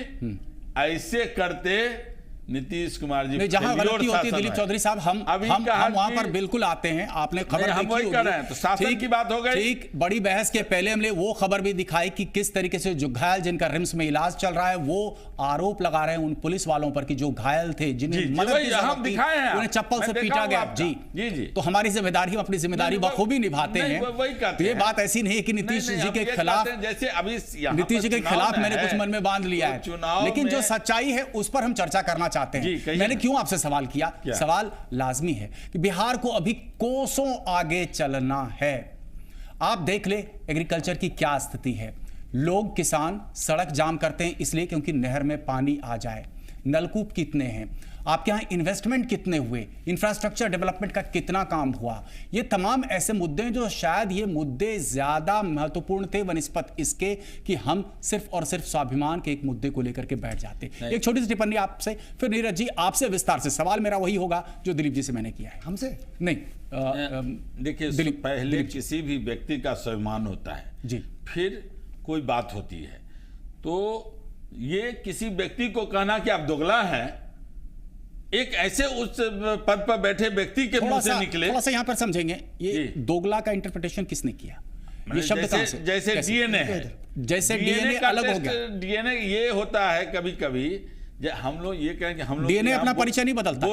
ऐसे करते नीतीश कुमार जी। जहां गलती होती है दिलीप चौधरी साहब, हम वहां पर बिल्कुल आते हैं। आपने खबर हम वही कर रहे हैं, तो शासन की बात हो गई। ठीक, बड़ी बहस के पहले हमने वो खबर भी दिखाई कि किस तरीके से जो घायल, जिनका रिम्स में इलाज चल रहा है, वो आरोप लगा रहे हैं उन पुलिस वालों पर कि जो घायल थे, जिन्हें मदद की जरूरत थी, उन्हें चप्पल से पीटा गया। जी, तो हमारी जिम्मेदारी, हम अपनी जिम्मेदारी बखूबी निभाते हैं। तो ये बात ऐसी नहीं है कि नीतीश जी के खिलाफ, जैसे अभी नीतीश जी के खिलाफ मैंने कुछ मन में बांध लिया है, लेकिन जो सच्चाई है उस पर हम चर्चा करना चाहते हैं। मैंने क्यों आपसे सवाल किया? सवाल लाजमी है कि बिहार को अभी कोसों आगे चलना है। आप देख ले एग्रीकल्चर की क्या स्थिति है। लोग, किसान सड़क जाम करते हैं इसलिए क्योंकि नहर में पानी आ जाए। नलकूप कितने हैं, आपके यहाँ इन्वेस्टमेंट कितने हुए, इंफ्रास्ट्रक्चर डेवलपमेंट का कितना काम हुआ, ये तमाम ऐसे मुद्दे हैं जो शायद ये मुद्दे ज्यादा महत्वपूर्ण थे बनिस्बत इसके कि हम सिर्फ और सिर्फ स्वाभिमान के एक मुद्दे को लेकर के बैठ जाते। एक छोटी सी टिप्पणी आपसे, फिर नीरज जी आपसे विस्तार से सवाल मेरा वही होगा जो दिलीप जी से मैंने किया है। हमसे नहीं, देखिए, पहले किसी भी व्यक्ति का स्वाभिमान होता है जी, फिर कोई बात होती है। तो ये किसी व्यक्ति को कहना कि आप दोगला हैं, एक ऐसे उस पद पर बैठे व्यक्ति के मुंह से निकले। थोड़ा सा यहाँ पर समझेंगे, ये दोगला का इंटरप्रिटेशन किसने किया? ये शब्द कहां से? जैसे डीएनए है, जैसे डीएनए अलग हो गया। डीएनए ये होता है कभी कभी, हम लोग ये कहें कि हम लोग डीएनए अपना परिचय नहीं बदलता,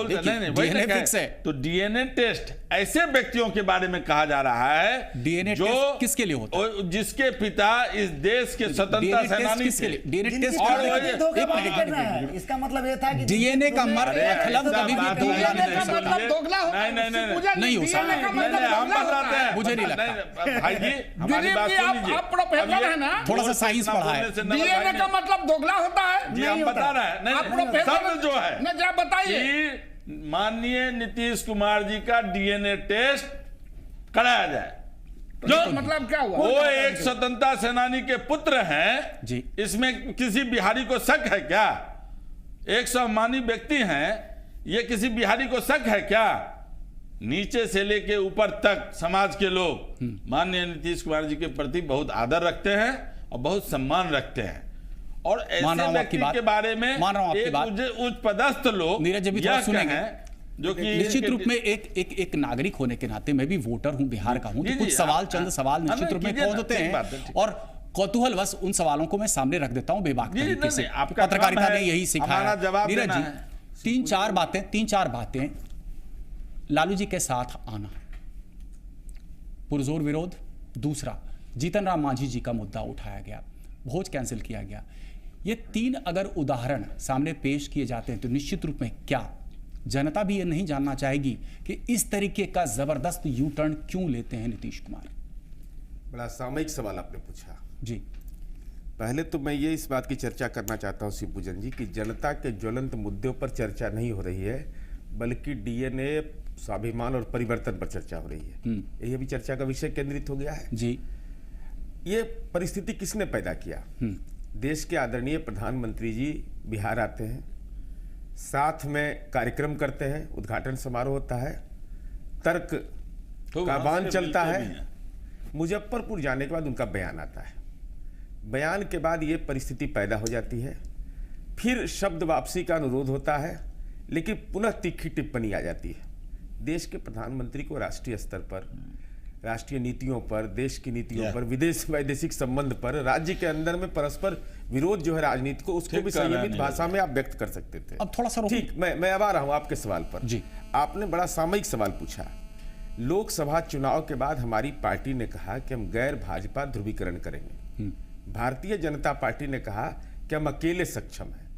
डीएनए फिक्स है। तो डीएनए टेस्ट ऐसे व्यक्तियों के बारे में कहा जा रहा है, डीएनए जो किसके लिए होता है? जिसके पिता इस देश के स्वतंत्रता सेनानी थे। डीएनए टेस्ट इसका मतलब ये था कि डीएनए का मतलब कभी भी दोगला नहीं हो सकता। हम बताते हैं, मुझे नहीं लगता। भाई जी हमारी बात सुन लीजिए, आप प्रोफेसर है ना, थोड़ा सा साइंस पढ़ा है। डीएनए का मतलब दोगला होता है जी, हम बता रहे हैं। शब्द जो है ना, जरा बताइए। माननीय नीतीश कुमार जी का डीएनए टेस्ट कराया जाए। जो मतलब क्या हुआ? वो एक स्वतंत्रता सेनानी के पुत्र हैं जी, इसमें किसी बिहारी को शक है क्या? एक सम्मानी व्यक्ति हैं, ये किसी बिहारी को शक है क्या? नीचे से लेके ऊपर तक समाज के लोग माननीय नीतीश कुमार जी के प्रति बहुत आदर रखते हैं और बहुत सम्मान रखते हैं। और ऐसे व्यक्ति के बारे में उच्च पदस्थ लोग नीरज जी भी थोड़ा सुनेंगे, जो कि निश्चित रूप में एक नागरिक होने के नाते मैं भी वोटर हूं, बिहार का हूं, तो कुछ सवाल, चंद सवाल निश्चित रूप में पहुंच होते हैं और कौतूहलवश उन सवालों को मैं सामने रख देता हूं बेबाक तरीके से। पत्रकारिता ने यही सिखाया। नीरज जी, तीन चार बातें लालू जी के साथ आना, पुरजोर विरोध, दूसरा जीतन राम मांझी जी का मुद्दा उठाया गया, भोज कैंसिल किया गया, ये तीन अगर उदाहरण सामने पेश किए जाते हैं तो निश्चित रूप में क्या जनता भी ये नहीं जानना चाहेगी कि इस तरीके का जबरदस्त यू टर्न क्यों लेते हैं नीतीश कुमार। बड़ा सामयिक सवाल आपने पूछा जी। पहले तो मैं ये इस बात की चर्चा करना चाहता हूं शिवपूजन जी कि जनता के ज्वलंत मुद्दों पर चर्चा नहीं हो रही है, बल्कि डीएनए, स्वाभिमान और परिवर्तन पर चर्चा हो रही है। यही अभी चर्चा का विषय केंद्रित हो गया है जी। ये परिस्थिति किसने पैदा किया? देश के आदरणीय प्रधानमंत्री जी बिहार आते हैं, साथ में कार्यक्रम करते हैं, उद्घाटन समारोह होता है, तर्क का बाण चलता है, मुजफ्फरपुर जाने के बाद उनका बयान आता है, बयान के बाद ये परिस्थिति पैदा हो जाती है, फिर शब्द वापसी का अनुरोध होता है, लेकिन पुनः तीखी टिप्पणी आ जाती है। देश के प्रधानमंत्री को राष्ट्रीय स्तर पर, राष्ट्रीय नीतियों पर, देश की नीतियों पर, विदेश वैदेशिक संबंध पर, राज्य के अंदर में परस्पर विरोध जो है राजनीति को, उसको भी संयमित भाषा में आप व्यक्त कर सकते थे। अब थोड़ा सा ठीक, मैं अब आ रहा हूं आपके सवाल पर जी। आपने बड़ा सामयिक सवाल पूछा। लोकसभा चुनाव के बाद हमारी पार्टी ने कहा कि हम गैर भाजपा ध्रुवीकरण करेंगे। भारतीय जनता पार्टी ने कहा कि हम अकेले सक्षम हैं।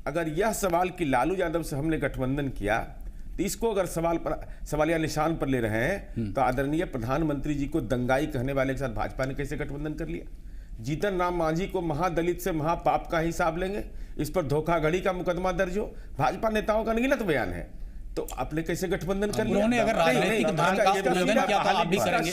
अगर यह सवाल कि लालू यादव से हमने गठबंधन किया, तो इसको अगर सवालिया निशान पर ले रहे हैं, तो आदरणीय प्रधानमंत्री जी को दंगाई कहने वाले के साथ भाजपा ने कैसे गठबंधन कर लिया? जीतन राम मांझी को महादलित से महापाप का हिसाब लेंगे, इस पर धोखाधड़ी का मुकदमा दर्ज हो, भाजपा नेताओं का अनगिनत बयान है, तो आपने कैसे गठबंधन कर लिया? उन्होंने अगर राजनीतिक धर्म का उल्लंघन किया तो आप भी करेंगे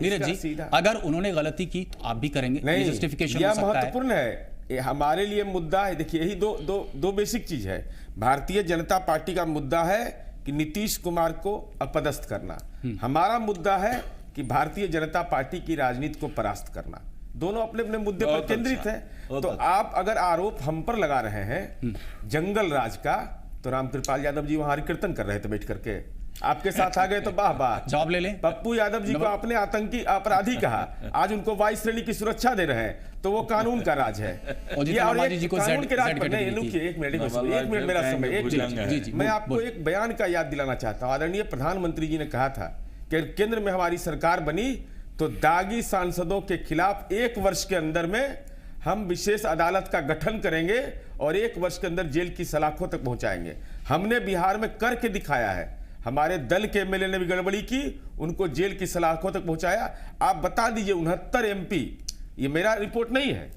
नीरज जी? अगर उन्होंने गलती की तो आप भी करेंगे? नहीं, जस्टिफिकेशन यह महत्वपूर्ण है। हमारे लिए मुद्दा है, देखिए यही दो बेसिक चीज है। भारतीय जनता पार्टी का मुद्दा है कि नीतीश कुमार को अपदस्थ करना, हमारा मुद्दा है कि भारतीय जनता पार्टी की राजनीति को परास्त करना। दोनों अपने अपने मुद्दे पर केंद्रित है। तो आप अगर आरोप हम पर लगा रहे हैं जंगल राज का, तो रामकृपाल यादव जी वहां कीर्तन कर रहे थे बैठ करके, आपके साथ आ गए तो वाह वाह, जवाब ले लें। पप्पू यादव जी को आपने आतंकी अपराधी कहा, आज उनको वायु श्रेणी की सुरक्षा दे रहे हैं, तो वो कानून का राज है। ये और कानून के राज पर नहीं, एक मिनट मेरा समय, मैं आपको एक बयान का याद दिलाना चाहता हूं। आदरणीय प्रधानमंत्री जी ने कहा था कि केंद्र में हमारी सरकार बनी तो दागी सांसदों के खिलाफ 1 वर्ष के अंदर में हम विशेष अदालत का गठन करेंगे और 1 वर्ष के अंदर जेल की सलाखों तक पहुंचाएंगे। हमने बिहार में करके दिखाया है। हमारे दल के एमएलए ने भी गड़बड़ी की, उनको जेल की सलाखों तक पहुंचाया। आप बता दीजिए 69 एमपी, ये मेरा रिपोर्ट नहीं है,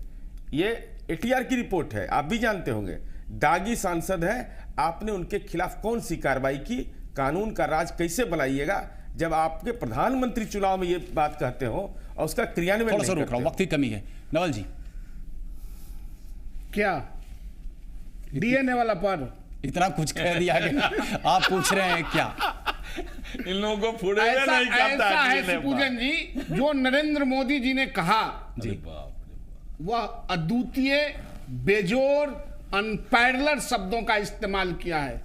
ये एटीआर की रिपोर्ट है, आप भी जानते होंगे, दागी सांसद है, आपने उनके खिलाफ कौन सी कार्रवाई की? कानून का राज कैसे बनाइएगा जब आपके प्रधानमंत्री चुनाव में ये बात कहते हो और उसका क्रियान्वयन नहीं करते हो? वक्त की कमी है। नवल जी, क्या डीएनए वाला पर इतना कुछ कह दिया गया, आप पूछ रहे हैं क्या? इन लोगों को फुड़े ऐसा नहीं करता है पूजन जी, जो नरेंद्र मोदी जी ने कहा जी, वह अद्वितीय, बेजोर, अनपैरेलल शब्दों का इस्तेमाल किया है।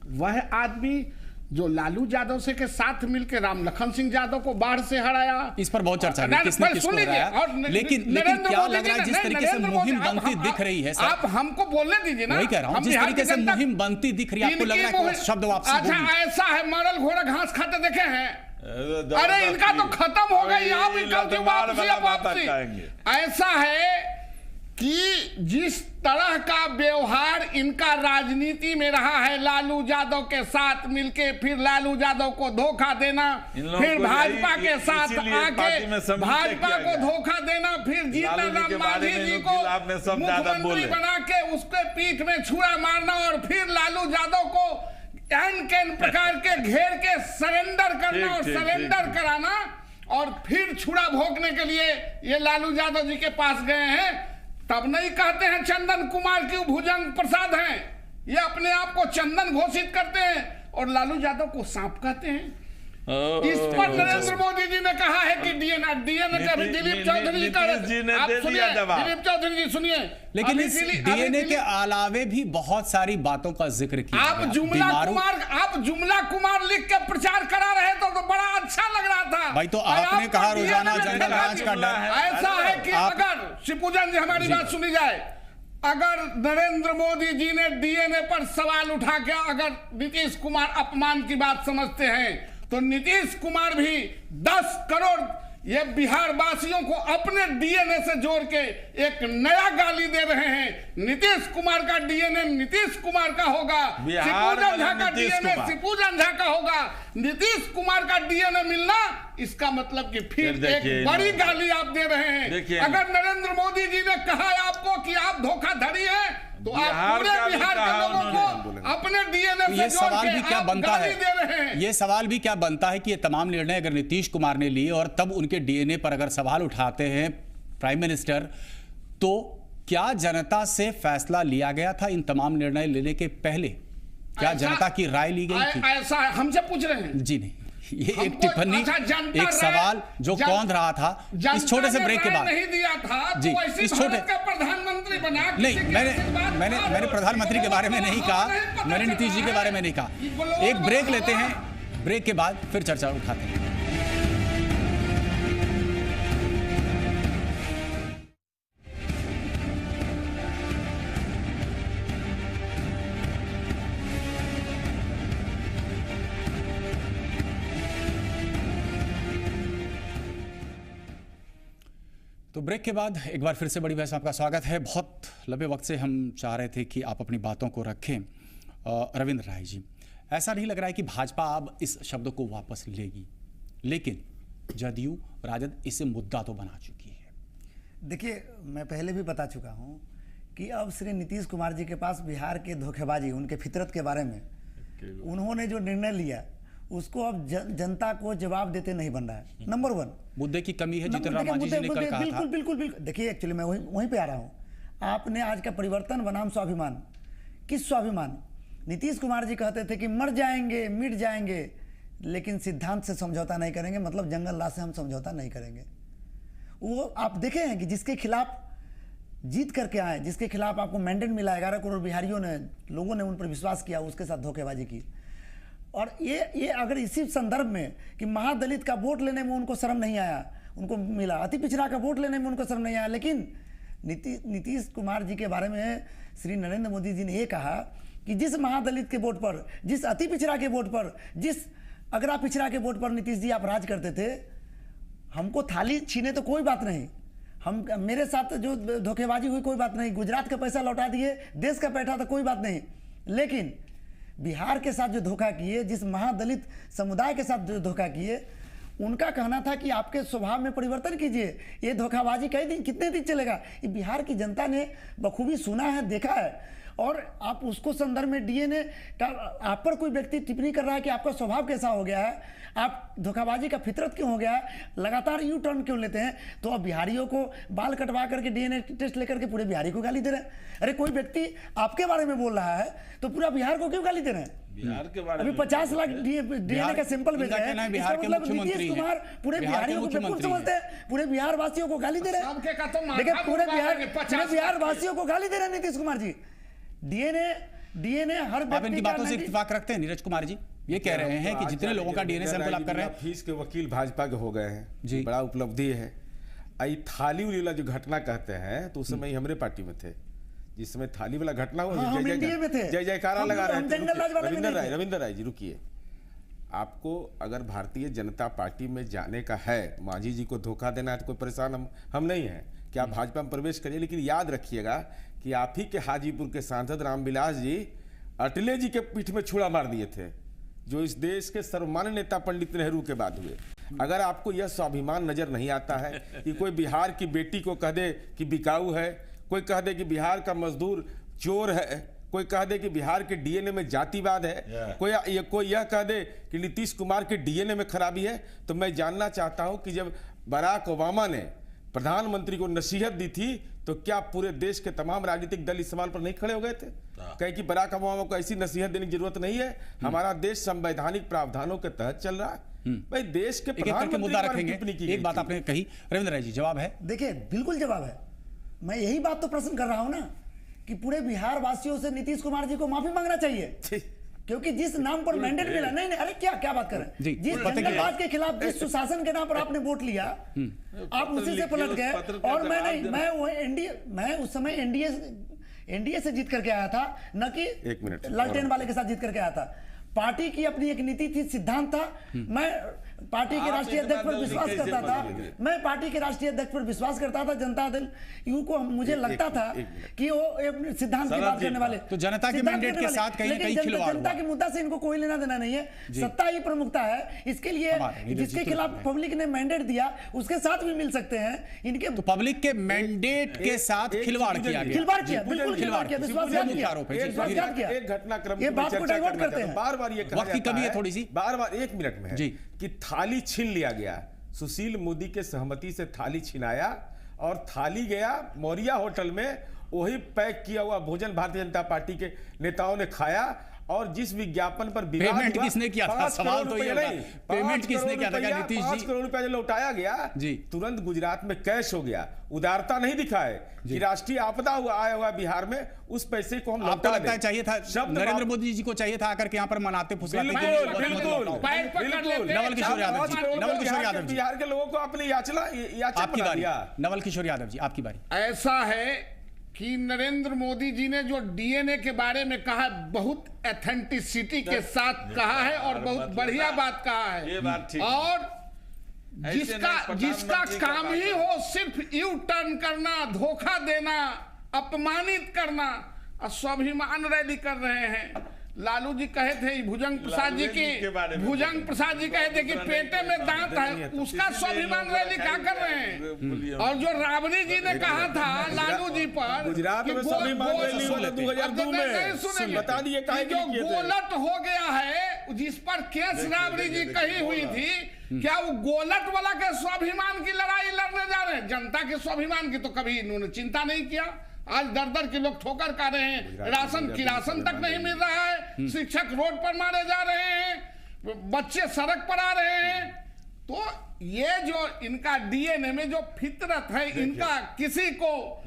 वह आदमी जो लालू यादव से के साथ मिलकर राम लखन सिंह यादव को बाढ़ से हराया, इस पर बहुत चर्चा हुई, किसने किसको हराया, लेकिन क्या लग रहा है जिस तरीके से मुहिम बनती दिख रही है, आप हमको बोलने दीजिए ना। वही कह रहा हूं, जिस तरीके से मुहिम बनती दिख रही है, आपको लग रहा है कि शब्द वापसी होगी? अच्छा, ऐसा है, मरल घोड़ा घास खाते देखे हैं? अरे इनका तो खत्म हो गई, आप इनका वापसी। ऐसा है कि जिस तरह का व्यवहार इनका राजनीति में रहा है, लालू यादव के साथ मिलके फिर लालू यादव को धोखा देना, फिर भाजपा के साथ आके भाजपा को धोखा देना, फिर जीतन राम मांझी जी को मुख्यमंत्री बना के उसके पीठ में छुरा मारना और फिर लालू यादव को कैन प्रकार के घेर के सरेंडर करना और सरेंडर कराना, और फिर छुरा भोंकने के लिए ये लालू यादव जी के पास गए हैं। तब नहीं कहते हैं चंदन कुमार की भुजंग प्रसाद हैं, ये अपने आप को चंदन घोषित करते हैं और लालू यादव को सांप कहते हैं। इस पर नरेंद्र मोदी जी ने कहा है कि डीएनए का भी दिलीप चौधरी जी का, आप सुनिए दिलीप चौधरी जी सुनिए, लेकिन इस डीएनए के अलावे भी बहुत सारी बातों का जिक्र किया। आप जुमला कुमार लिख के प्रचार करा रहे तो बड़ा अच्छा लग रहा था भाई। तो आपने कहा रोजाना जंगल राज का डर है। ऐसा है कि अगर शिवपूजन जी हमारी बात सुनी जाए, अगर नरेंद्र मोदी जी ने डीएनए पर सवाल उठा के अगर नीतीश कुमार अपमान की बात समझते हैं, तो नीतीश कुमार भी 10 करोड़ ये बिहार वासियों को अपने डीएनए से जोड़ के एक नया गाली दे रहे हैं। नीतीश कुमार का डीएनए नीतीश कुमार का होगा, शिवपूजन झा का डीएनए शिवपूजन झा का होगा। नीतीश कुमार का डीएनए मिलना इसका मतलब कि फिर एक बड़ी गाली आप दे रहे हैं। अगर नरेंद्र मोदी जी ने कहा है आपको कि आप धोखाधड़ी है, तो आप पूरे बिहार के लोगों को अपने डीएनए से ये सवाल भी क्या बनता गाली दे रहे हैं। ये सवाल भी क्या बनता है कि ये तमाम निर्णय अगर नीतीश कुमार ने लिए और तब उनके डीएनए पर अगर सवाल उठाते हैं प्राइम मिनिस्टर, तो क्या जनता से फैसला लिया गया था इन तमाम निर्णय लेने के पहले? क्या जनता की राय ली गई थी? ऐसा हमसे पूछ रहे हैं? जी नहीं, ये एक टिप्पणी, एक सवाल जो कौन रहा था इस छोटे से ब्रेक के बाद नहीं दिया था जी, तो इस छोटे प्रधानमंत्री बना नहीं, मैंने प्रधानमंत्री के बारे में नहीं कहा, मैंने नीतीश जी के बारे में नहीं कहा। एक ब्रेक लेते हैं, ब्रेक के बाद फिर चर्चा उठाते हैं। तो ब्रेक के बाद एक बार फिर से बड़ी बहस में आपका स्वागत है। बहुत लंबे वक्त से हम चाह रहे थे कि आप अपनी बातों को रखें। रविंद्र राय जी, ऐसा नहीं लग रहा है कि भाजपा अब इस शब्द को वापस लेगी, लेकिन जदयू राजद इसे मुद्दा तो बना चुकी है। देखिए, मैं पहले भी बता चुका हूं कि अब श्री नीतीश कुमार जी के पास बिहार के धोखेबाजी, उनके फितरत के बारे में उन्होंने जो निर्णय लिया उसको अब जनता को जवाब देते नहीं बन रहा है। नंबर 1 मुद्दे की कमी है, जीतन राम मांझी जी ने कल कहा था। बिल्कुल। देखिए, एक्चुअली मैं वहीं पे आ रहा हूं। आपने आज का परिवर्तन बनाम स्वाभिमान, किस स्वाभिमान? नीतीश कुमार जी कहते थे कि मर जाएंगे, मिट जाएंगे, लेकिन सिद्धांत से समझौता नहीं करेंगे, मतलब जंगल राज से हम समझौता नहीं करेंगे। वो आप देखे हैं कि जिसके खिलाफ जीत करके आए, जिसके खिलाफ आपको मैंडेट मिला, 11 करोड़ बिहारियों ने, लोगों ने उन पर विश्वास किया, उसके साथ धोखेबाजी की। और ये अगर इसी संदर्भ में कि महादलित का वोट लेने में उनको शर्म नहीं आया, उनको मिला, अति पिछड़ा का वोट लेने में उनको शर्म नहीं आया, लेकिन नीतीश कुमार जी के बारे में श्री नरेंद्र मोदी जी ने ये कहा कि जिस महादलित के वोट पर, जिस अति पिछड़ा के वोट पर, जिस अगरा पिछड़ा के वोट पर नीतीश जी आप राज करते थे, हमको थाली छीने तो कोई बात नहीं, हम मेरे साथ जो धोखेबाजी हुई कोई बात नहीं, गुजरात का पैसा लौटा दिए, देश का पैसा था कोई बात नहीं, लेकिन बिहार के साथ जो धोखा किए, जिस महादलित समुदाय के साथ जो धोखा किए, उनका कहना था कि आपके स्वभाव में परिवर्तन कीजिए, ये धोखाबाजी कितने दिन चलेगा। ये बिहार की जनता ने बखूबी सुना है, देखा है। और आप उसको संदर्भ में डीएनए का आप पर कोई व्यक्ति टिप्पणी कर रहा है कि आपका स्वभाव कैसा हो गया है, आप धोखाबाजी का फितरत क्यों हो गया है, लगातार यू टर्न क्यों लेते हैं, तो अब बिहारियों को बाल कटवा करके डीएनए टेस्ट लेकर के पूरे बिहारी को गाली दे रहे हैं। अरे कोई व्यक्ति आपके बारे में बोल रहा है तो पूरा बिहार को क्यों गाली दे रहे हैं? बिहार के बारे अभी 50 लाख डीएनए का सैंपल भेजा है, मतलब नीतीश कुमार पूरे बिहारियों को बेवकूफ समझते हैं, पूरे बिहार वासियों को गाली दे रहे हैं। देखिए, पूरे बिहार वासियों को गाली दे रहे हैं नीतीश कुमार जी। डीएनए हर आप इनकी बातों से इत्तेफाक रखते हैं? नीरज कुमार जी ये कह रहे हैं कि जितने लोगों का डीएनए सैंपल आप कर रहे हैं, फीस के वकील भाजपा के हो गए हैं जी, बड़ा उपलब्धि है। आई थाली वाला जो घटना कहते हैं, तो उस समय हमारे पार्टी में थे, जिस समय थाली वाला घटना हुआ, जय जयकारा लगा रहे थे। रविंद्र राय जी रुकिए, आपको अगर भारतीय जनता पार्टी में जाने का है, मांझी जी को धोखा देना है, तो कोई परेशान हम नहीं है कि आप भाजपा में प्रवेश करिए, लेकिन याद रखिएगा कि आप ही के हाजीपुर के सांसद रामविलास जी अटले जी के पीठ में छुरा मार दिए थे, जो इस देश के सर्वमान्य नेता पंडित नेहरू के बाद हुए। अगर आपको यह स्वाभिमान नजर नहीं आता है कि कोई बिहार की बेटी को कह दे कि बिकाऊ है, कोई कह दे कि बिहार का मजदूर चोर है, कोई कह दे कि बिहार के डीएनए में जातिवाद है, कोई यह कह दे कि नीतीश कुमार के डीएनए में खराबी है, तो मैं जानना चाहता हूं कि जब बराक ओबामा ने प्रधानमंत्री को नसीहत दी थी, तो क्या पूरे देश के तमाम राजनीतिक दल इस सवाल पर नहीं खड़े हो गए थे? कहे कि बराक ओबामा को ऐसी नसीहत देने की जरूरत नहीं है, हमारा देश संवैधानिक प्रावधानों के तहत चल रहा है। भाई देश के प्रधानमंत्री मुद्दा रखेंगे। एक बात आपने कही, रविंद्र राय जी जवाब है? देखिए, बिल्कुल जवाब है। मैं यही बात तो प्रश्न कर रहा हूं ना कि पूरे बिहार वासियों से नीतीश कुमार जी को माफी मांगना चाहिए, क्योंकि जिस नाम पर मैंडेट मिला, नहीं अरे क्या बात कर रहे हैं, जिस जंगलराज के खिलाफ, जिस सुशासन के नाम पर आपने वोट लिया, आप उसी से पलट गए। और मैं उस समय एनडीए से जीत करके आया था, न कि लालटेन वाले के साथ जीत करके आया था। पार्टी की अपनी एक नीति थी, सिद्धांत था। मैं पार्टी के राष्ट्रीय अध्यक्ष पर विश्वास करता था, मैं पार्टी के राष्ट्रीय अध्यक्ष पर विश्वास करता था, जनता दल यू को मुझे लगता था कि वो सिद्धांत की बात करने वाले, तो जनता के मैंडेट के साथ कहीं कहीं खिलवाड़, जनता के मुद्दा से इनको कोई लेना देना नहीं है, सत्ता ही प्रमुखता है। इसके लिए जिसके खिलाफ पब्लिक ने मैंडेट दिया उसके साथ भी मिल सकते हैं इनके। तो पब्लिक के मैंडेट के साथ खिलवाड़ किया गया, खिलवाड़ किया, बिल्कुल खिलवाड़ किया, विश्वासघात किया। एक घटनाक्रम ये बात को डाइवर्ट करते हैं, बार-बार ये वक्त की कमी है थोड़ी सी, बार-बार 1 मिनट में है जी कि थाली छीन लिया गया। सुशील मोदी के सहमति से थाली छिनाया और थाली गया मौर्या होटल में, वही पैक किया हुआ भोजन भारतीय जनता पार्टी के नेताओं ने खाया। और जिस विज्ञापन पर पेमेंट किसने किया था, सवाल तो ये नहीं, पेमेंट किसने किया था? नीतीश जी 5 करोड़ रुपया जो लौटाया गया जी, तुरंत गुजरात में कैश हो गया। उदारता नहीं दिखाए कि राष्ट्रीय आपदा आया हुआ बिहार में, उस पैसे को हम आपको लगता है चाहिए था नरेंद्र मोदी जी को चाहिए था आकर के यहाँ पर मनाते फुसलाते? नवल किशोर यादव जी, नवल किशोर यादव जी, बिहार के लोगों को अपनी याचना आपकी बारी, नवल किशोर यादव जी आपकी बारी। ऐसा है कि नरेंद्र मोदी जी ने जो डीएनए के बारे में कहा, बहुत एथेंटिसिटी के साथ कहा है और बहुत बढ़िया बात कहा है। ये बात ठीक, और जिसका काम ही हो सिर्फ यू टर्न करना, धोखा देना, अपमानित करना और स्वाभिमान रैली कर रहे हैं। लालू जी कहे थे, भुजंग प्रसाद जी कहे थे कि पेटे में दांत है, उसका स्वाभिमान रैली क्या कर रहे हैं? और जो राबड़ी जी ने कहा था लालू जी पर गुजरात में स्वाभिमान रैली हुआ 2002 में, बता दिए जो गोलट हो गया है, जिस पर केस राबड़ी जी कही हुई थी, क्या वो गोलट वाला के स्वाभिमान की लड़ाई लड़ने जा रहे हैं? जनता के स्वाभिमान की तो कभी इन्होंने चिंता नहीं किया। आज दर के लोग ठोकर खा रहे हैं, राशन तक नहीं मिल रहा है, शिक्षक रोड पर मारे जा रहे हैं, बच्चे सड़क पर आ रहे हैं। तो ये जो इनका डीएनए में जो फितरत है, इनका किसी को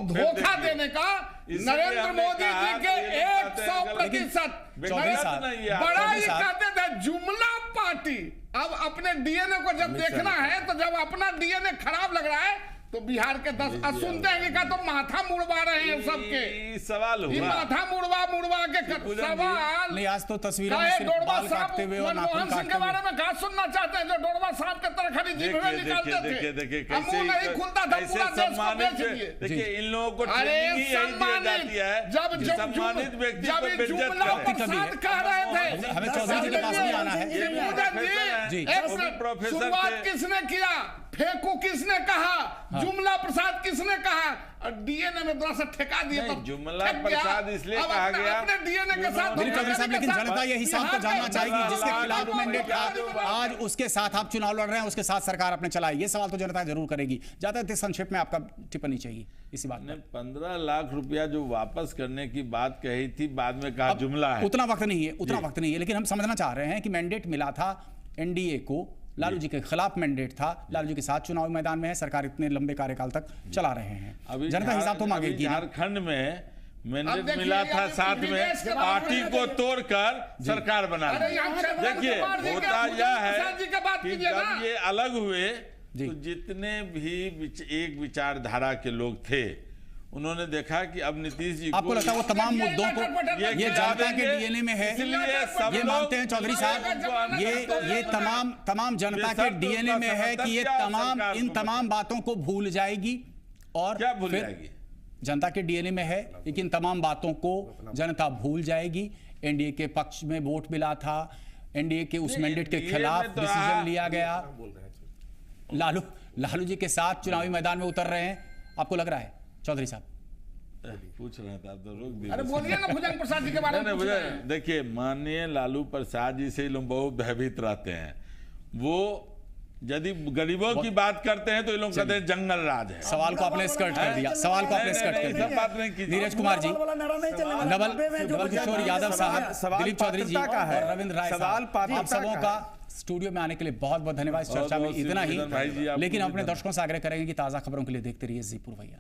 धोखा देने का, नरेंद्र मोदी जी के 100% बड़ा ही कहते थे जुमला पार्टी। अब अपने डीएनए को जब देखना है, तो जब अपना डीएनए खराब लग रहा है तो बिहार के 10 सुनते हैं कि तो माथा मुड़वा रहे हैं सबके, सवाल हुआ माथा मुड़वा के सवाल नहीं। आज तो तस्वीरों में सिर्फ बाल काटते हुए और नाखून काटते हुए के बारे में कहा सुनना चाहते हैं, जो डोरवा साहब के तरह खड़ी जीभ में निकालते थे, मुंह नहीं खुलता था, पूरा देश को बेच दिए। देखिए इन लोगों को अरे सम्मानित, जब जुमला प्रसाद कह रहे थे, हमें चौधरी जी के पास भी आना है। शुरुआत किसने किया, फेंकू किसने कहा, जुमला प्रसाद किसने कहा, और डीएनए में थोड़ा सा ठेका दिया तो जुमला प्रसाद इसलिए कहा गया अपने डीएनए के साथ। चौधरी साहब, लेकिन जनता ये हिसाब तो जानना चाहेगी, जिसके खिलाफ मैंडेट आज उसके साथ आप चुनाव लड़ रहे हैं, उसके साथ सरकार अपने चलाई, ये सवाल तो जनता जरूर करेगी। ज्यादा संक्षेप में आपका टिप्पणी चाहिए इसी बात में। 15 लाख रुपया जो वापस करने की बात कही थी, बाद में कहा जुमला है। उतना वक्त नहीं है, लेकिन हम समझना चाह रहे हैं कि मैंडेट मिला था एनडीए को, लालू जी के खिलाफ मैंडेट था, लालू जी के साथ चुनाव मैदान में है, सरकार इतने लंबे कार्यकाल तक चला रहे हैं, जनता हिसाब तो मांगेगी। झारखंड में मैंडेट मिला था, साथ में पार्टी को तोड़कर सरकार बना दी। देखिए होता यह है कि जब ये अलग हुए तो जितने भी एक विचारधारा के लोग थे, उन्होंने देखा कि अब नीतीश जी आपको लगता है वो तमाम मुद्दों को ये जनता के डीएनए में है, ये मानते हैं चौधरी साहब, ये तमाम जनता के डीएनए में है कि ये इन तमाम बातों को भूल जाएगी। और क्या भूल जाएगी? जनता के डीएनए में है कि इन तमाम बातों को जनता भूल जाएगी। एनडीए के पक्ष में वोट मिला था, एनडीए के उस मैंडेट के खिलाफ डिसीजन लिया गया, लालू जी के साथ चुनावी मैदान में उतर रहे हैं, आपको लग रहा है? चौधरी साहब पूछ रहे थे, आप तो रोक दिए। अरे बोलिए ना भुजंग प्रसाद जी के बारे में। देखिए माननीय लालू प्रसाद जी से लोग बहुत भयभीत रहते हैं। वो यदि गरीबों की बात करते हैं तो ये लोग कहते हैं जंगल राज है। सवाल को आपने स्कर्ट कर दिया, सवाल को आपने स्कर्ट कर दिया। बात नहीं की। नीरज कुमार जी, नवल किशोर यादव साहब, दिलीप चौधरी जी और रविंद्र राय साहब, आप सबों का स्टूडियो में आने के लिए बहुत बहुत धन्यवाद। इस चर्चा में इतना ही, लेकिन अपने दर्शकों से आग्रह करेंगे कि ताजा खबरों के लिए देखते रहिए जी पूर्वैया।